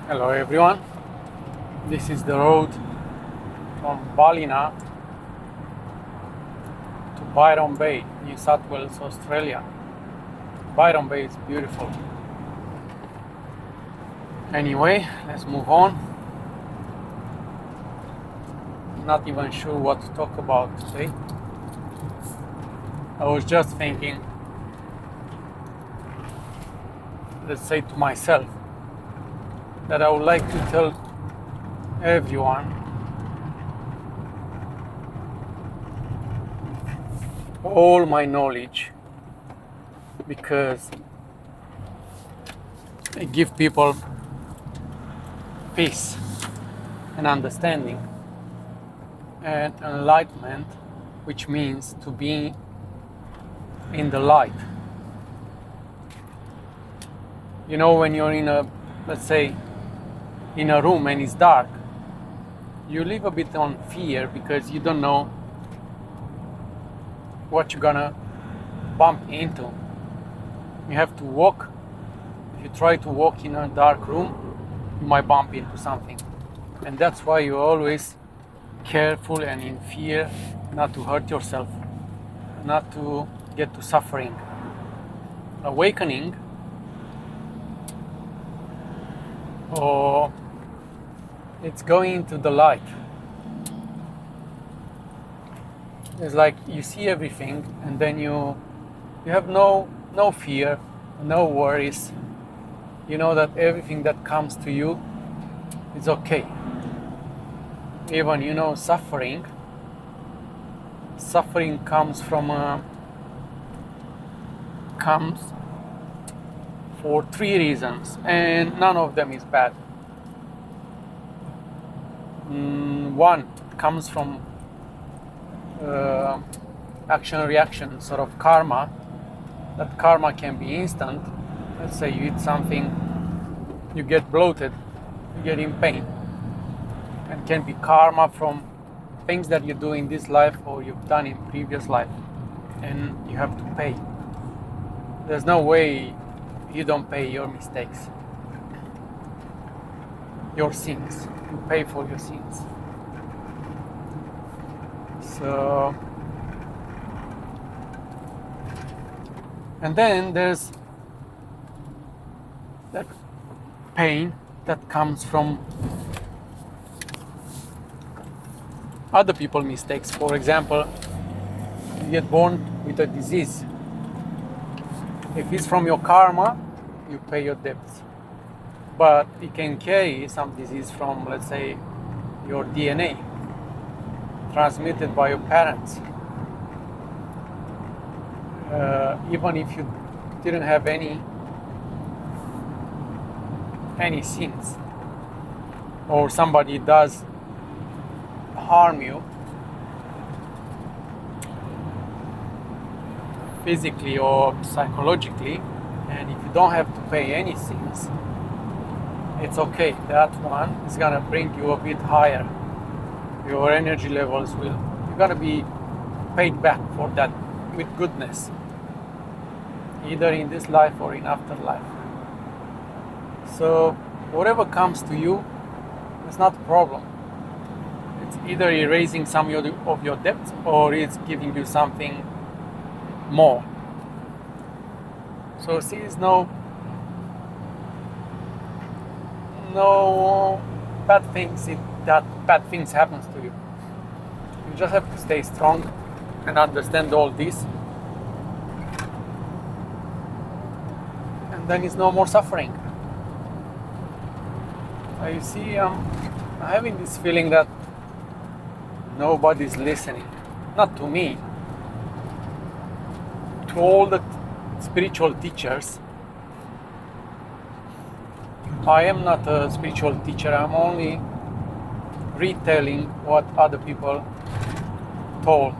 Hello everyone, this is the road from Ballina to Byron Bay, New South Wales, Australia. Byron Bay is beautiful. Anyway, let's move on. Not even sure what to talk about today. I was just thinking, let's say to myself, that I would like to tell everyone all my knowledge, because I give people peace and understanding and enlightenment, which means to be in the light. You know, when you're in a, let's say, in a room and it's dark, you live a bit on fear because you don't know what you're gonna bump into. You have to walk. If you try to walk in a dark room, you might bump into something. And that's why you're always careful and in fear not to hurt yourself, not to get to suffering. Awakening, or it's going into the light. It's like you see everything, and then you have no fear, no worries. You know that everything that comes to you is okay. Even, you know, suffering comes for three reasons, and none of them is bad. One comes from action-reaction, sort of karma. That karma can be instant. Let's say you eat something, you get bloated, you get in pain. And can be karma from things that you do in this life or you've done in previous life, and you have to pay. There's no way you don't pay your mistakes, your sins. You pay for your sins. So, and then there's that pain that comes from other people's mistakes. For example, you get born with a disease. If it's from your karma, you pay your debts. But you can carry some disease from, let's say, your DNA, transmitted by your parents. Even if you didn't have any sins, or somebody does harm you physically or psychologically, and if you don't have to pay any sins, it's okay. That one is gonna bring you a bit higher. Your energy levels you're gonna be paid back for that with goodness, either in this life or in afterlife. So whatever comes to you, it's not a problem. It's either erasing some of your debts, or it's giving you something more. So see, it's no bad things that bad things happens to you. You just have to stay strong and understand all this, and then it's no more suffering. You see, I'm having this feeling that nobody's listening. Not to me, to all the spiritual teachers. I am not a spiritual teacher. I'm only retelling what other people told.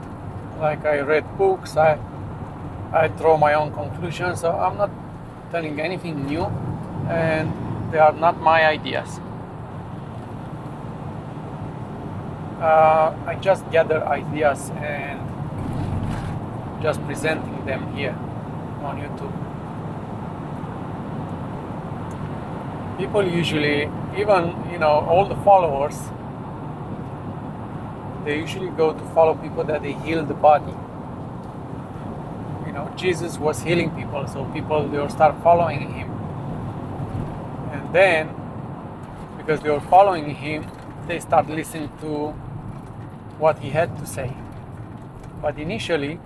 Like, I read books, I draw my own conclusions. So I'm not telling anything new, and they are not my ideas. I just gather ideas and just presenting them here on YouTube. People usually, even all the followers, they usually go to follow people that they heal the body. Jesus was healing people, so people, they will start following him. And then, because they were following him, they start listening to what he had to say. But initially,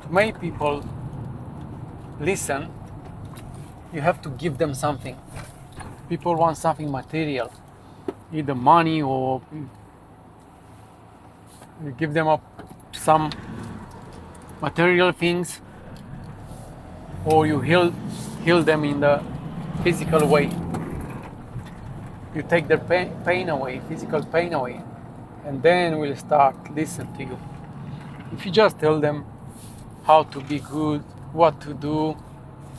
to make people listen, you have to give them something. People want something material, either money, or you give them some material things, or you heal them in the physical way. You take their pain away, physical pain away, and then we'll start listening to you. If you just tell them how to be good, what to do,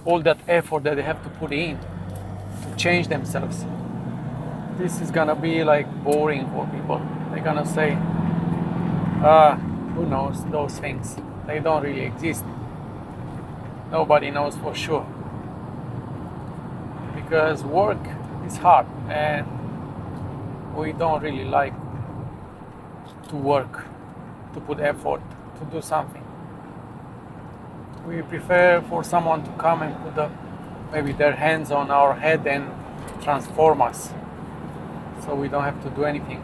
all that effort that they have to put in to change themselves, this is gonna be like boring for people. They're gonna say, who knows those things? They don't really exist. Nobody knows for sure. Because work is hard, and we don't really like to work, to put effort, to do something. We prefer for someone to come and put maybe their hands on our head and transform us, so we don't have to do anything,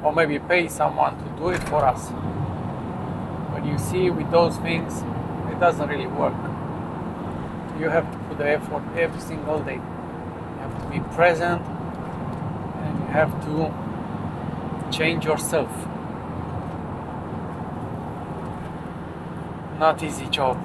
or maybe pay someone to do it for us. But you see, with those things, it doesn't really work. You have to put the effort every single day. You have to be present, and you have to change yourself. Not easy job.